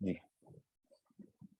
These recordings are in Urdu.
جی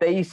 23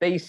23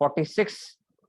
46,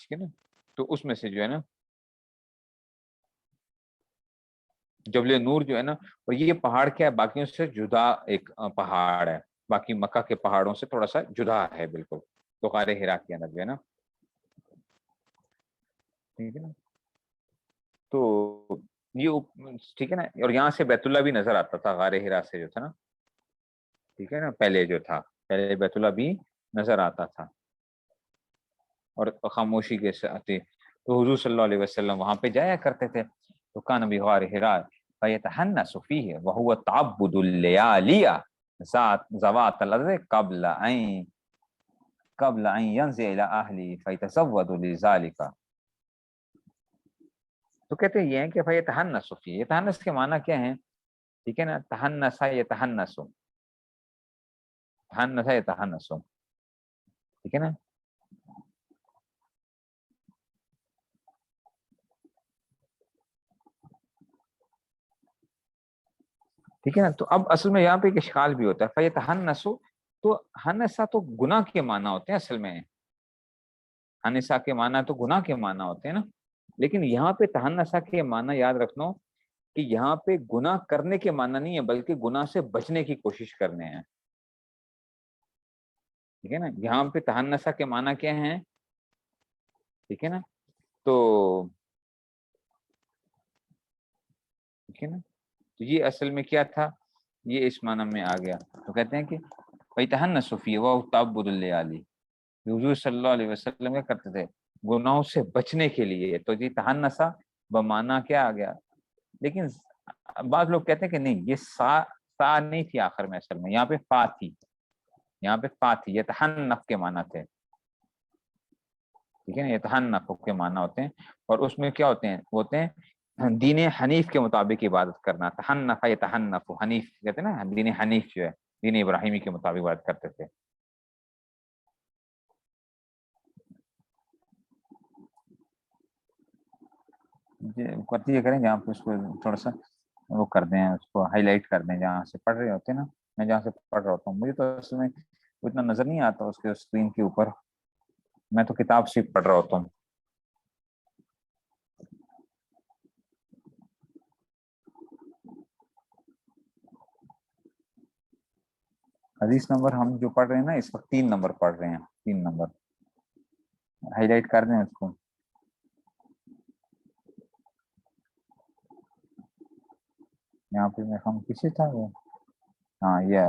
ٹھیک ہے نا. تو اس میں سے جو ہے نا جبل نور جو ہے نا، اور یہ پہاڑ کیا ہے، باقیوں سے جدا ایک پہاڑ ہے، باقی مکہ کے پہاڑوں سے تھوڑا سا جدا ہے بالکل. تو غار ہرا کے اندر جو ہے نا، ٹھیک ہے نا. تو یہ ٹھیک ہے نا، اور یہاں سے بیت اللہ بھی نظر آتا تھا غار ہرا سے جو تھا نا، ٹھیک ہے نا. پہلے جو تھا، پہلے بیت اللہ بھی نظر آتا تھا اور خاموشی کے ساتھ. تو حضور صلی اللہ علیہ وسلم وہاں پہ جایا کرتے تھے. تو کان بغار ہرا فیتحنس فیہ وہو تعبد اللیالی ذوات اللذ قبل ان ينزل الى اہلی فیتزود لذالک. تو کہتے ہیں یہ ہے کہ فیتحنس فیہ، تحنس کے معنی کیا ہیں؟ ٹھیک ہے نا، تحنس یتحنس، تحنس یتحنس، ٹھیک ہے نا. ٹھیک ہے نا. تو اب اصل میں یہاں پہ ایک اشکال بھی ہوتا ہے. فیتحنسو، تو ہنسا تو گناہ کے معنی ہوتے ہیں اصل میں، ہنسا کے معنی تو گناہ کے معنی ہوتے ہیں نا. لیکن یہاں پہ تحنسا کے معنی یاد رکھنا کہ یہاں پہ گناہ کرنے کے معنی نہیں ہے، بلکہ گناہ سے بچنے کی کوشش کرنے ہیں. ٹھیک ہے نا. یہاں پہ تحنسا کے معنی کیا ہیں؟ ٹھیک ہے نا. تو ٹھیک ہے نا، تو یہ اصل میں کیا تھا، یہ اس معنی میں آ گیا. تو کہتے ہیں کہ فیتحنس فیہ وہو تعبد اللیالی، حضور صلی اللہ علیہ وسلم کیا کرتے تھے گناہوں سے بچنے کے لیے. تو یہ تحنسا بمعنی کیا آ گیا. لیکن بعض لوگ کہتے ہیں کہ نہیں، یہ سا نہیں تھی آخر میں، اصل میں یہاں پہ فا تھی، یہاں پہ فا تھی. یہ تحنف کے معنی تھے. ٹھیک ہے نا، یہ تحنف کے معنی ہوتے ہیں. اور اس میں کیا ہوتے ہیں؟ ہوتے ہیں دین حنیف کے مطابق عبادت کرنا. تحنف یتحنف، حنیف کہتے ہیں نا، دین حنیف جو ہے دین ابراہیمی کے مطابق عبادت کرتے تھے. کرتی کریں جہاں پہ اس کو تھوڑا سا وہ کر دیں، اس کو ہائی لائٹ کر دیں جہاں سے پڑھ رہے ہوتے ہیں نا. میں جہاں سے پڑھ رہا ہوتا ہوں، مجھے تو اصل میں اتنا نظر نہیں آتا اس کے اسکرین کے اوپر، میں تو کتاب سے پڑھ رہا ہوتا ہوں. حدیث نمبر ہم جو پڑھ رہے ہیں نا اس وقت 3 نمبر پڑھ رہے ہیں، 3 نمبر ہائی لائٹ کر دیں اس کو. یہاں پہ میں ہم کسی تھا وہ، ہاں یہ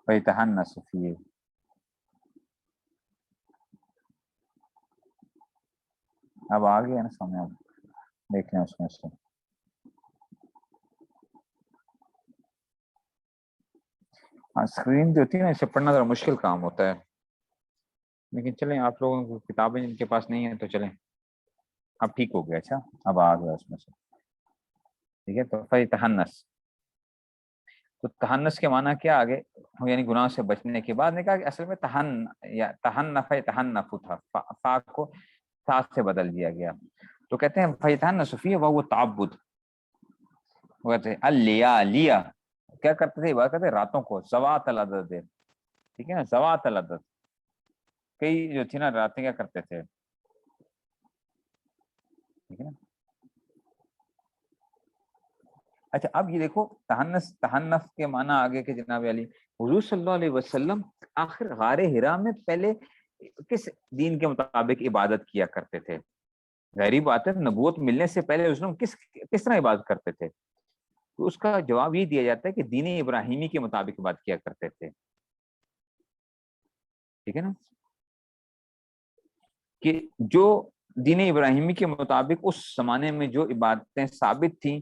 فیتحنس فیہ. اب آ گیا نا سامنے، اب دیکھ لیں اس میں سے. اسکرین جو ہوتی ہے نا اسے پڑھنا ذرا مشکل کام ہوتا ہے. لیکن چلیں، آپ لوگوں کو کتابیں جن کے پاس نہیں ہیں تو چلیں. اب ٹھیک ہو گیا. اچھا اب آ گیا اس میں سے. ٹھیک ہے. تو فیتحنس، تو تحنس کے معنی کیا آگے، یعنی گناہ سے بچنے کے بعد نے کہا کہ اصل میں یا تحنف تحنف تھا، فا کو تا سے بدل دیا گیا. تو کہتے ہیں فیتحنس فیہ وہو تعبد، وہ کہتے ہیں اللیالیا، کیا کرتے تھے؟ عبادت کرتے راتوں کو، ذوات العدد. ٹھیک ہے نا، ذوات العدد، کئی جو تھی نا راتیں کیا کرتے تھے. ٹھیک ہے نا. اچھا اب یہ دیکھو، تحنف کے معنی آگے کہ جناب علی حضور صلی اللہ علیہ وسلم آخر غار ہرا میں پہلے کس دین کے مطابق عبادت کیا کرتے تھے؟ ظاہری بات ہے، نبوت ملنے سے پہلے اس نے کس طرح عبادت کرتے تھے؟ تو اس کا جواب یہ دیا جاتا ہے کہ دین ابراہیمی کے مطابق عبادت کیا کرتے تھے. ٹھیک ہے نا، کہ جو دین ابراہیمی کے مطابق اس زمانے میں جو عبادتیں ثابت تھیں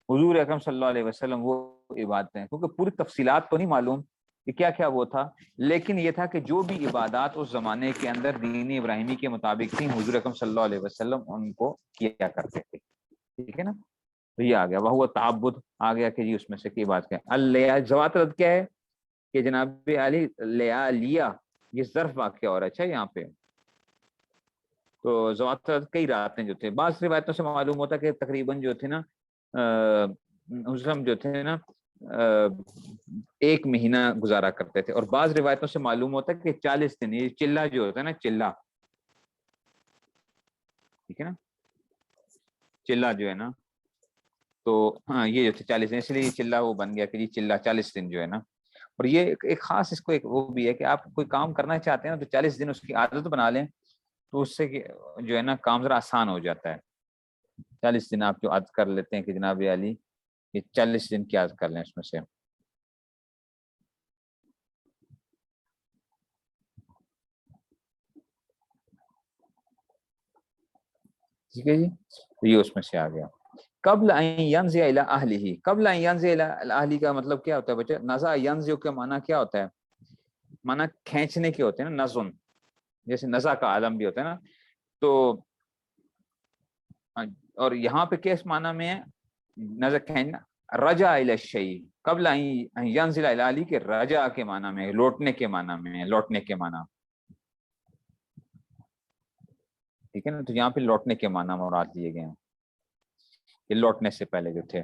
حضور اکرم صلی اللہ علیہ وسلم وہ عبادتیں، کیونکہ پوری تفصیلات تو نہیں معلوم کہ کیا کیا وہ تھا، لیکن یہ تھا کہ جو بھی عبادات اس زمانے کے اندر دین ابراہیمی کے مطابق تھیں حضور اکرم صلی اللہ علیہ وسلم ان کو کیا کرتے تھے. ٹھیک ہے نا. تو یہ آ گیا وہ تعبد، آ گیا کہ جی اس میں سے کی بات کیا. ذوات کیا ہے کہ جناب علی لیا یہ ظرف واقع ہو رہا ہے. اچھا یہاں پہ تو ذوات کئی راتیں جو تھے، بعض روایتوں سے معلوم ہوتا کہ تقریباً جو تھے نا جو تھے نا ایک مہینہ گزارا کرتے تھے، اور بعض روایتوں سے معلوم ہوتا ہے کہ 40 دن، یہ چلہ جو ہوتا ہے نا، چلہ، ٹھیک ہے نا، چلہ جو ہے نا، تو ہاں یہ جو تھے 40 دن، اس لیے یہ چلہ وہ بن گیا کہ یہ چلہ 40 دن جو ہے نا. اور یہ ایک خاص اس کو ایک وہ بھی ہے کہ آپ کوئی کام کرنا چاہتے ہیں نا تو 40 دن اس کی عادت بنا لیں، تو اس سے جو ہے نا کام ذرا آسان ہو جاتا ہے. 40 دن آپ جو عادت کر لیتے ہیں کہ جناب علی یہ 40 دن کی عادت کر لیں اس میں سے. ٹھیک ہے جی، تو یہ اس میں سے آ گیا. قبل ان ينزع الى اهله، قبل ان ينزع الى اهله کا مطلب کیا ہوتا ہے بچے؟ نزع ينزع کا معنی کیا ہوتا ہے؟ معنی کھینچنے کے ہوتے ہیں نا، نزن، جیسے نزع کا عالم بھی ہوتا ہے نا. تو اور یہاں پہ کس معنی میں ہے؟ نزع کھینچنا، رجع الى الشيء، قبل ان ينزل الى اهله کے رجع کے معنی میں، لوٹنے کے معنی میں، لوٹنے کے معنی. ٹھیک ہے نا، تو یہاں پہ لوٹنے کے معنی مراد لیے گئے ہیں، یہ لوٹنے سے پہلے جو تھے.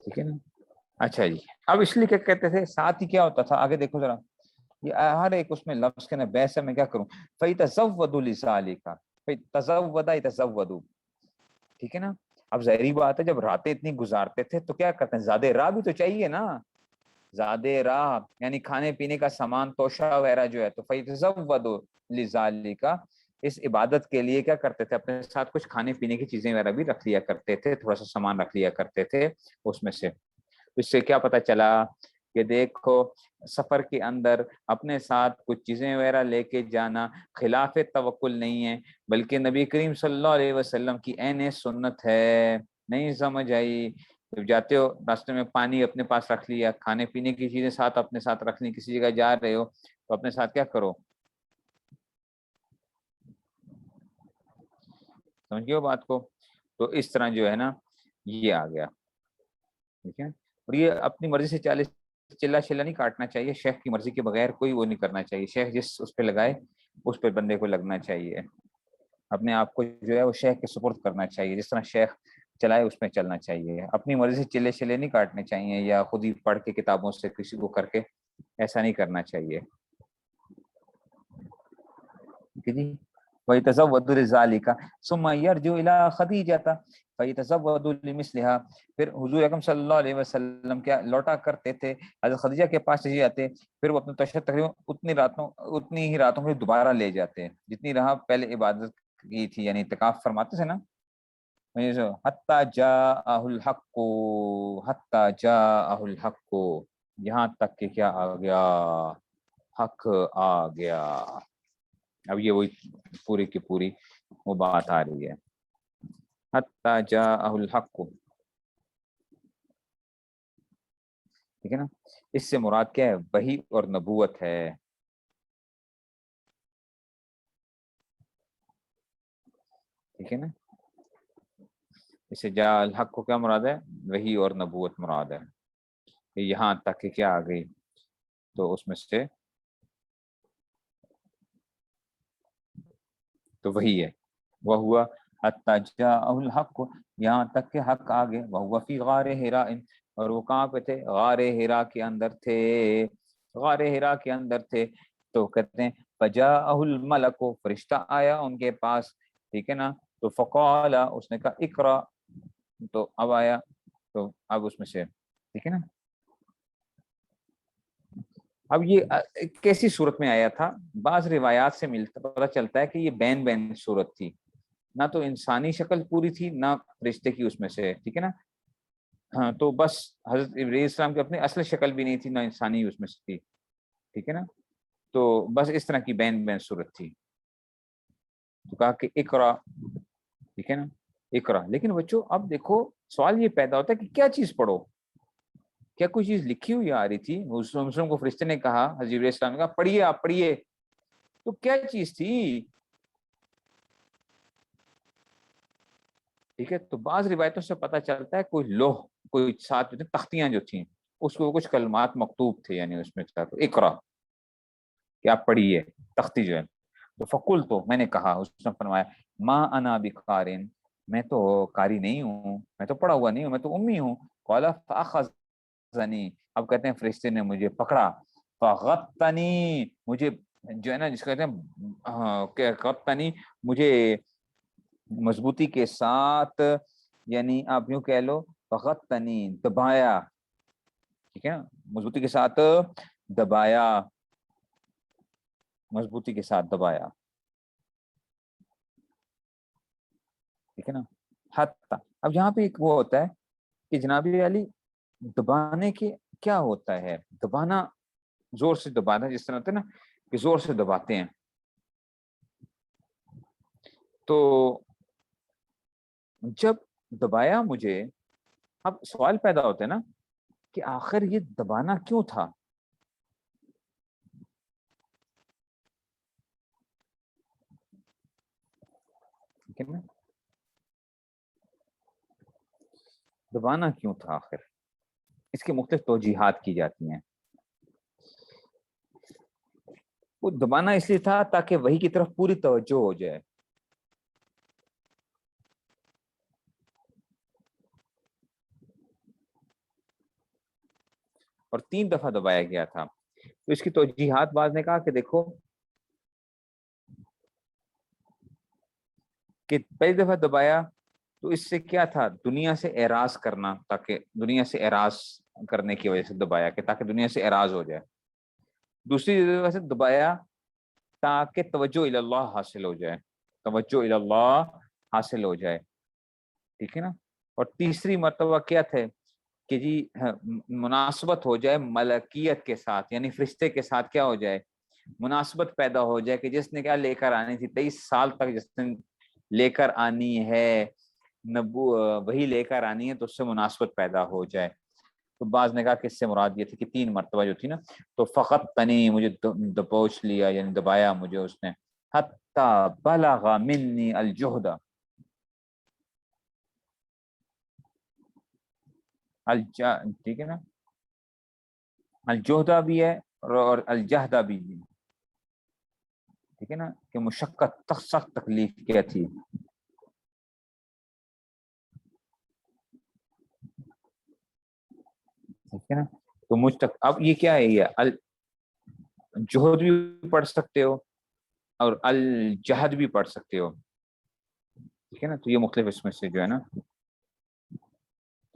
ٹھیک ہے نا. اچھا جی، اب اس لیے کیا کہتے تھے، ساتھ ہی کیا ہوتا تھا آگے دیکھو ذرا، یہ ہر ایک اس میں لفظ کے نا بحث ہے، میں کیا کروں، فَيْتَزَوَّدُوا لِذَالِكَ، فَيْتَزَوَّدَ يَتَزَوَّدُوا. ٹھیک ہے نا. اب ظاہری بات ہے جب راتیں اتنی گزارتے تھے تو کیا کرتے ہیں، زیادہ راہ بھی تو چاہیے نا، زیادہ راہ یعنی کھانے پینے کا سامان توشہ وغیرہ جو ہے، تو فَيْتَزَوَّدُوا لِذَالِكَ، اس عبادت کے لیے کیا کرتے تھے، اپنے ساتھ کچھ کھانے پینے کی چیزیں وغیرہ بھی رکھ لیا کرتے تھے، تھوڑا سا سامان رکھ لیا کرتے تھے اس میں سے. اس سے کیا پتہ چلا کہ دیکھو سفر کے اندر اپنے ساتھ کچھ چیزیں وغیرہ لے کے جانا خلاف توکل نہیں ہے، بلکہ نبی کریم صلی اللہ علیہ وسلم کی عین سنت ہے. نہیں سمجھ آئی؟ جب جاتے ہو راستے میں پانی اپنے پاس رکھ لیا، کھانے پینے کی چیزیں ساتھ اپنے ساتھ رکھ لی، کسی جگہ جا رہے ہو تو اپنے ساتھ کیا کرو، سمجھ گئے ہو بات کو. تو اس طرح جو ہے نا یہ آ گیا. ٹھیک ہے، اور یہ اپنی مرضی سے 40 چلا چلا نہیں کاٹنا چاہیے، شیخ کی مرضی کے بغیر کوئی وہ نہیں کرنا چاہیے. شیخ جس اس پہ لگائے اس پہ بندے کو لگنا چاہیے، اپنے آپ کو جو ہے وہ شیخ کے سپرد کرنا چاہیے، جس طرح شیخ چلائے اس میں چلنا چاہیے. اپنی مرضی سے چلے چلے نہیں کاٹنے چاہیے، یا خود ہی پڑھ کے کتابوں سے کسی کو کر کے، ایسا نہیں کرنا چاہیے. ٹھیک ہے جی. وَيَتَزَوَّدُ لِذَالِكَ ثُمَّ يَرْجِعُ إِلَىٰ خَدِيجَةَ فَيَتَزَوَّدُ لِمِثْلِهَا، پھر حضور اکرم صلی اللہ علیہ وسلم کیا لوٹا کرتے تھے، حضرت خدیجہ کے پاس چلے جاتے، پھر وہ اپنے تشہد تقریباً اتنی ہی راتوں میں دوبارہ لے جاتے جتنی رہا پہلے عبادت کی تھی، یعنی اعتکاف فرماتے تھے نا. حَتَّى جَاءَهُ الْحَقُّ، حَتَّى جَاءَهُ الْحَقُّ، یہاں تک کہ کیا آ گیا، حق آ گیا. اب یہ وہی پوری کی پوری وہ بات آ رہی ہے، حتی جاءہ الحق. ٹھیک ہے نا. اس سے مراد کیا ہے، وحی اور نبوت ہے. ٹھیک ہے نا. اس سے جاء الحق کو کیا مراد ہے، وحی اور نبوت مراد ہے. یہاں تک کہ کیا آ گئی، تو اس میں سے تو وہی ہے، وہ ہوا حتی جاءہ الحق، یہاں تک کہ حق آ گئے. وہو فی غار حراء، اور وہ کہاں پہ تھے، غار حراء کے اندر تھے، غار حراء کے اندر تھے. تو کہتے ہیں فجاءہ الملک، فرشتہ آیا ان کے پاس. ٹھیک ہے نا. تو فقال، اس نے کہا اقرا، تو اب آیا، تو اب اس میں سے ٹھیک ہے نا. اب یہ کیسی صورت میں آیا تھا، بعض روایات سے ملتا پتہ چلتا ہے کہ یہ بین بین صورت تھی، نہ تو انسانی شکل پوری تھی نہ فرشتے کی اس میں سے. ٹھیک ہے نا. ہاں، تو بس حضرت ابراہیم السلام کی اپنی اصل شکل بھی نہیں تھی، نہ انسانی اس میں سے تھی. ٹھیک ہے نا. تو بس اس طرح کی بین بین صورت تھی. تو کہا کہ اقرا. ٹھیک ہے نا، اقرا. لیکن بچوں اب دیکھو سوال یہ پیدا ہوتا ہے کہ کیا چیز پڑھو، کیا کوئی چیز لکھی ہوئی آ رہی تھی؟ مسلم کو فرشتے نے کہا، حضرت ابراہیم السلام نے کہا پڑھیے، آپ پڑھیے. تو کیا چیز تھی؟ ٹھیک ہے. تو بعض روایتوں سے پتہ چلتا ہے کوئی لوح کوئی ساتھ تختیاں جو تھیں اس کو کچھ کلمات مکتوب تھے، یعنی اس میں اقرا کہ آپ پڑھیے، تختی جو ہے. تو فقل، تو میں نے کہا، اس نے فرمایا ما انا بقارن، میں تو قاری نہیں ہوں، میں تو پڑھا ہوا نہیں ہوں، میں تو امی ہوں. قال فاخذنی، اب کہتے ہیں فرشتے نے مجھے پکڑا، فغطنی، مجھے جو ہے نا جس کو کہتے ہیں غطنی، مجھے مضبوطی کے ساتھ، یعنی آپ یوں کہہ لو فغطنی، دبایا، ٹھیک ہے نا، مضبوطی کے ساتھ دبایا، مضبوطی کے ساتھ دبایا، ٹھیک ہے نا. حتی، اب یہاں پہ ایک وہ ہوتا ہے کہ جناب علی دبانے کے کیا ہوتا ہے، دبانا زور سے دبانا، جس طرح ہوتا ہے نا کہ زور سے دباتے ہیں. تو جب دبایا مجھے، اب سوال پیدا ہوتا ہے نا کہ آخر یہ دبانا کیوں تھا. ٹھیک ہے نا، دبانا کیوں تھا آخر، اس کے مختلف توجیحات کی جاتی ہیں. وہ دبانا اس لیے تھا تاکہ وحی کی طرف پوری توجہ ہو جائے. اور 3 دفعہ دبایا گیا تھا. تو اس کی توجیحات بعض نے کہا کہ دیکھو کہ پہلی دفعہ دبایا تو اس سے کیا تھا، دنیا سے اعراض کرنا، تاکہ دنیا سے اعراض کرنے کی وجہ سے دبایا کہ تاکہ دنیا سے اعراض ہو جائے. دوسری وجہ سے دبایا تاکہ توجہ الی اللہ حاصل ہو جائے، توجہ الی اللہ حاصل ہو جائے، ٹھیک ہے نا. اور تیسری مرتبہ کیا تھے کہ جی مناسبت ہو جائے ملکیت کے ساتھ، یعنی فرشتے کے ساتھ کیا ہو جائے، مناسبت پیدا ہو جائے کہ جس نے کیا لے کر آنی تھی 23 سال تک، جس نے لے کر آنی ہے وہی لے کر آنی ہے، تو اس سے مناسبت پیدا ہو جائے. تو بعض نے کہا کہ اس سے مراد یہ تھی کہ 3 مرتبہ جو تھی نا، تو فقط تنی، مجھے دبوچ لیا، یعنی دبایا مجھے اس نے، حتی بلغ منی الجہد، ٹھیک ہے نا، الجہدہ بھی ہے اور الجہدہ بھی، ٹھیک ہے نا، کہ مشقت، سخت تکلیف کیا تھی. ٹھیک ہے نا، تو مجھ تک اب یہ کیا ہے، یہ الجہد بھی پڑھ سکتے ہو اور الجہد بھی پڑھ سکتے ہو، ٹھیک ہے نا. تو یہ مختلف اس میں سے جو ہے نا،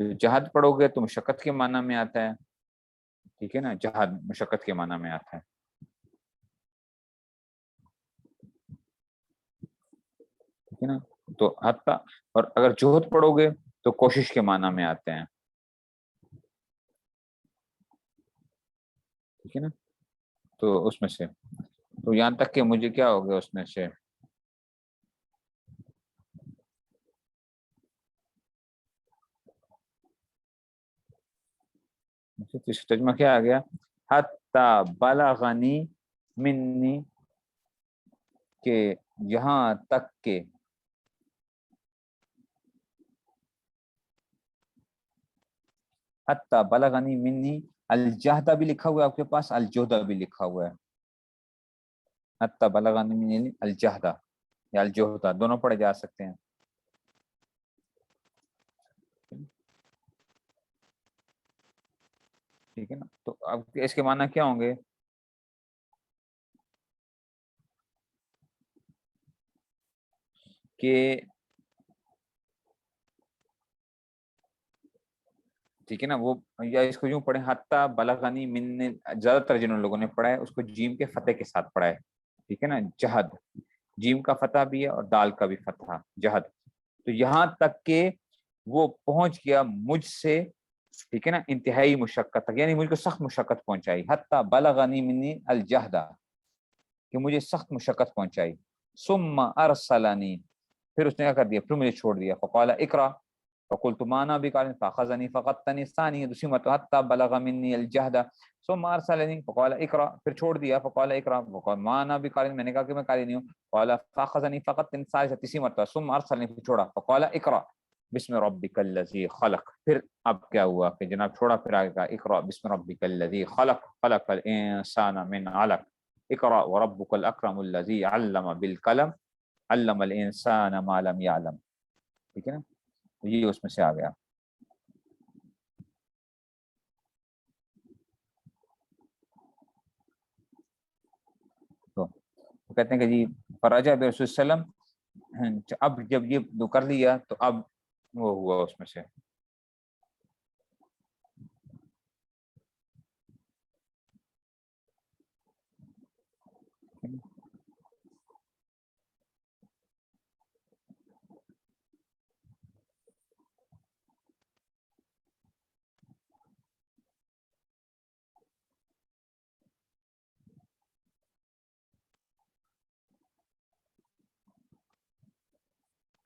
تو جہاد پڑھو گے تو مشقت کے معنی میں آتا ہے، ٹھیک ہے نا، جہاد مشقت کے معنی میں آتا ہے، ٹھیک ہے نا. تو حتی، اور اگر جہد پڑھو گے تو کوشش کے معنی میں آتے ہیں، ٹھیک ہے نا. تو اس میں سے، تو یہاں تک کہ مجھے کیا ہو گیا اس میں سے، ترجمہ کیا آ گیا، حتی بلغنی منی، کہ یہاں تک کہ، حتی بلغنی منی الجہدہ بھی لکھا ہوا ہے آپ کے پاس، الجہدہ بھی لکھا ہوا ہے، حتی بلغنی منی الجہدہ یا الجہدہ، دونوں پڑھے جا سکتے ہیں. ٹھیک ہے نا. تو اب اس کے معنی کیا ہوں گے، کہ ٹھیک ہے نا، وہ یا اس کو یوں پڑھیں، حتی بلغنی من، زیادہ تر جنہوں لوگوں نے پڑھا ہے اس کو جیم کے فتح کے ساتھ پڑھا ہے، ٹھیک ہے نا، جہد، جیم کا فتح بھی ہے اور دال کا بھی فتح، جہد. تو یہاں تک کہ وہ پہنچ گیا مجھ سے، ٹھیک ہے نا، انتہائی مشقت تک، یعنی مجھ کو سخت مشقت پہنچائی، حتی بلغنی منی الجہدہ، کہ مجھے سخت مشقت پہنچائی. ثم ارسلنی، پھر اس نے کیا کر دیا، پھر مجھے چھوڑ دیا، فقال اقرا، فقلت ما انا بقارئ فاخذني فقدتني الثانية، دوسری مرتبہ حتى بلغ مني الجهد ثم ارسلني فقال اقرا، پھر چھوڑ دیا، فقال اقرا، فقال ما انا بقارئ، میں نے کہا کہ میں قاری نہیں ہوں، قال فاخذني فقدتني الثالثة، تیسری مرتبہ ثم ارسلني، پھر چھوڑا، فقال اقرا، بسم ربک الذی خلق، پھر اب کیا ہوا کہ جناب چھوڑا، پھر آگے کہا اقرأ بسم ربک الذی خلق خلق الانسان من علق اقرأ وربک الاکرم الذی علم بالقلم علم الانسان ما لم یعلم، ٹھیک ہے نا، یہ اس میں سے آ گیا۔ تو کہتے ہیں کہ جی فرجع برسول وسلم، اب جب یہ دو کر لیا تو اب وہ ہوا اس میں سے،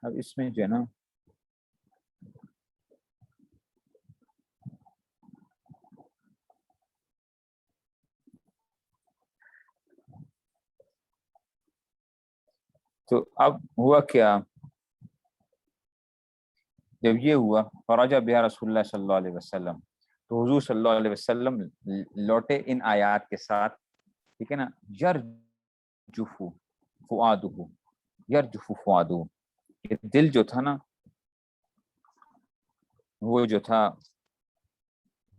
اب اس میں جو ہے نا تو اب ہوا کیا، جب یہ ہوا فرجع بها رسول اللہ صلی اللہ علیہ وسلم، تو حضور صلی اللہ علیہ وسلم لوٹے ان آیات کے ساتھ، ٹھیک ہے نا، یرجف فؤادہ، یرجف فؤادہ، یہ دل جو تھا نا، وہ جو تھا،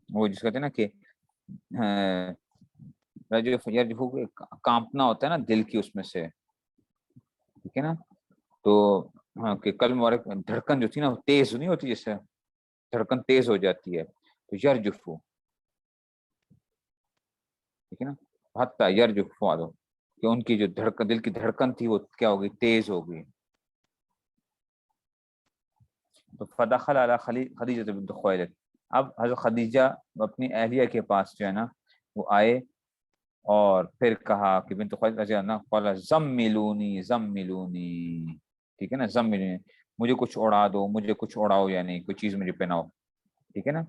وہ جس کہتے ہیں نا کہ یرجف کانپنا ہوتا ہے نا دل کی اس میں سے، ٹھیک ہے نا، تو ہاں کہ قلب مبارک دھڑکن جو تھی نا وہ تیز نہیں ہوتی، جیسے دھڑکن تیز ہو جاتی ہے، تو یرجف، ٹھیک ہے نا، حتی یرجف فؤادہ، کہ ان کی جو دھڑکن، دل کی دھڑکن تھی وہ کیا ہو گئی، تیز ہو گئی۔ تو فدخل علی خدیجہ بنت خویلد، اب حضرت خدیجہ اپنی اہلیہ کے پاس جو ہے نا وہ آئے، اور پھر کہا کہ بنت خویلد رضی اللہ عنہ، قال زملونی زملونی، ٹھیک ہے نا، زملونی، مجھے کچھ اڑا دو، مجھے کچھ اڑاؤ، یعنی کوئی چیز مجھے پہناؤ، ٹھیک ہے نا،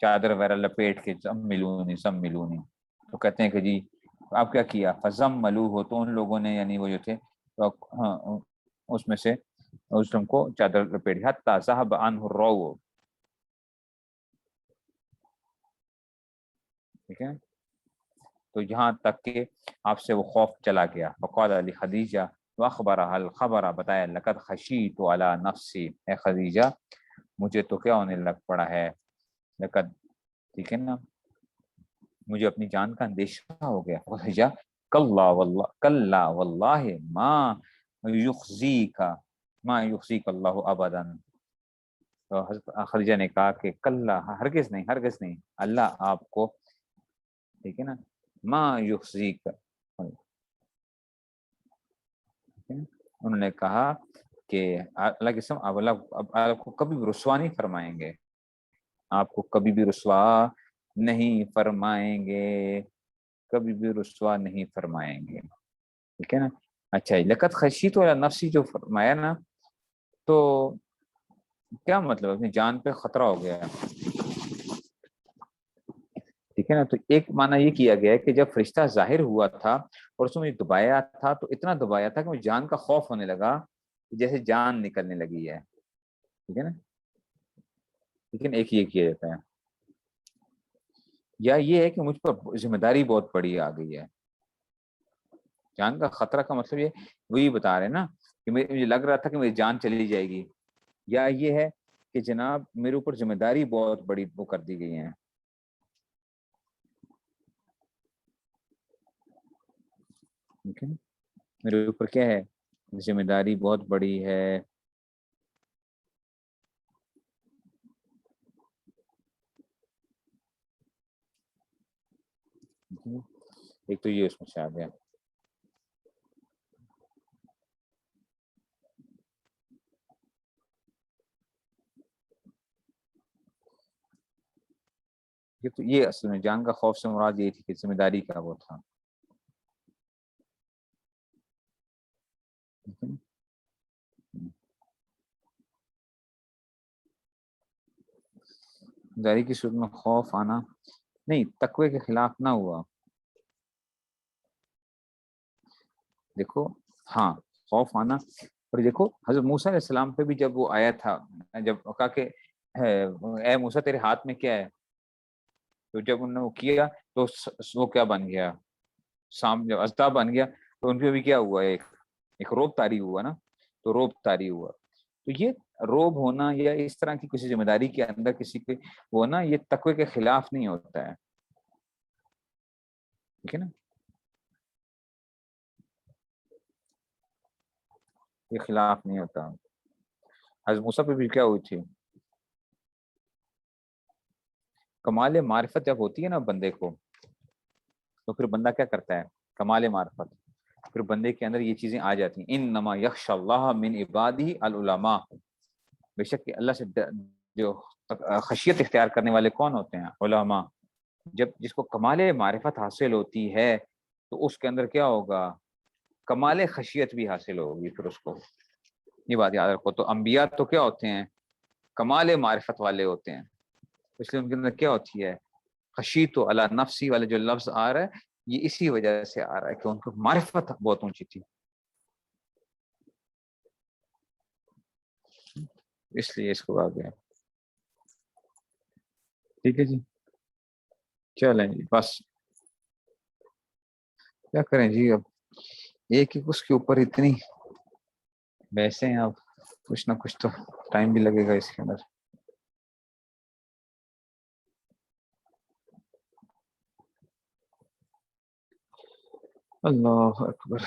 چادر وغیرہ لپیٹ کے زملونی زملونی۔ تو کہتے ہیں کہ جی آپ کیا کیا، فزملوہ، تو ان لوگوں نے یعنی وہ جو تھے تو ہاں اس میں سے اس کو چادر لپیٹ، حتی ذهب عنہ الروع، ٹھیک ہے، تو یہاں تک کہ آپ سے وہ خوف چلا گیا، فقال علی خدیجہ واخبرها الخبر، بتایا لقد خشیت علی نفسی، اے خدیجہ مجھے تو کیا ہونے لگ پڑا ہے، لقد، ٹھیک ہے نا، مجھے اپنی جان کا اندیشہ ہو گیا، خدیجہ کلا واللہ، کلا واللہ ما یخزیک، ما یخزیک اللہ ابدا، تو حضرت خدیجہ نے کہا کہ کلا، ہرگز نہیں، ہرگز نہیں، اللہ آپ کو، ٹھیک ہے نا، ما یخزیک، انہوں نے کہا کہ اللہ کے سم، آپ کو کبھی بھی رسوا نہیں فرمائیں گے، آپ کو کبھی بھی رسوا نہیں فرمائیں گے، کبھی بھی رسوا نہیں فرمائیں گے، ٹھیک ہے نا۔ اچھا، لقد خشیت علی نفسی جو فرمایا نا، تو کیا مطلب، اپنی جان پہ خطرہ ہو گیا، ٹھیک ہے نا، تو ایک معنی یہ کیا گیا ہے کہ جب فرشتہ ظاہر ہوا تھا اور اس نے مجھے دبایا تھا، تو اتنا دبایا تھا کہ مجھے جان کا خوف ہونے لگا، جیسے جان نکلنے لگی ہے، ٹھیک ہے نا، لیکن ایک یہ کیا جاتا ہے، یا یہ ہے کہ مجھ پر ذمہ داری بہت بڑی آ گئی ہے، جان کا خطرہ کا مطلب یہ وہی بتا رہے ہیں نا کہ مجھے لگ رہا تھا کہ میری جان چلی جائے گی، یا یہ ہے کہ جناب میرے اوپر ذمہ داری بہت بڑی وہ کر دی گئی ہیں، ٹھیک ہے نا، میرے اوپر کیا ہے، ذمہ داری بہت بڑی ہے، ایک تو یہ اس میں سے آ گیا۔ یہ اصل میں جان کا خوف سے مراد یہ تھی کہ ذمہ داری کا وہ تھا، ذمہ داری کی صورت میں خوف آنا نہیں، تقوی کے خلاف نہ ہوا، دیکھو، ہاں خوف آنا اور دیکھو حضرت موسیٰ علیہ السلام پہ بھی جب وہ آیا تھا، جب کہا کہ اے موسیٰ تیرے ہاتھ میں کیا ہے، تو جب انہوں نے وہ کیا تو وہ کیا بن گیا، جب اژدہا بن گیا، تو ان پہ بھی کیا ہوا، ایک روب طاری ہوا نا، تو روب طاری ہوا. تو یہ روب ہونا یا اس طرح کی کسی ذمہ داری کے اندر کسی کے ہونا، یہ تقوی کے خلاف نہیں ہوتا ہے، ٹھیک ہے نا، یہ خلاف نہیں ہوتا. حضرت موسیٰ پہ بھی کیا ہوئی تھی، کمال معرفت جب ہوتی ہے نا بندے کو، تو پھر بندہ کیا کرتا ہے، کمال معرفت، پھر بندے کے اندر یہ چیزیں آ جاتی ہیں. انما یخشى اللہ من عبادہ العلماء، بے شک کہ اللہ سے جو خشیت اختیار کرنے والے کون ہوتے ہیں، علماء. جب جس کو کمال معرفت حاصل ہوتی ہے تو اس کے اندر کیا ہوگا، کمال خشیت بھی حاصل ہوگی. پھر اس کو یہ بات یاد رکھو. تو انبیاء تو کیا ہوتے ہیں، کمال معرفت والے ہوتے ہیں، اس لیے ان کے اندر کیا ہوتی ہے، خشیت و علی نفسی والے جو لفظ آ رہا ہے، یہ اسی وجہ سے آ رہا ہے کہ ان کو معرفت بہت اونچی تھی، اس لیے اس کو آ گیا. ٹھیک ہے جی، چلیں جی، بس کیا کریں جی، اب ایک ہی اس کے اوپر اتنی بحثیں ہیں، اب کچھ نہ کچھ تو ٹائم بھی لگے گا اس کے اندر. اللہ اکبر.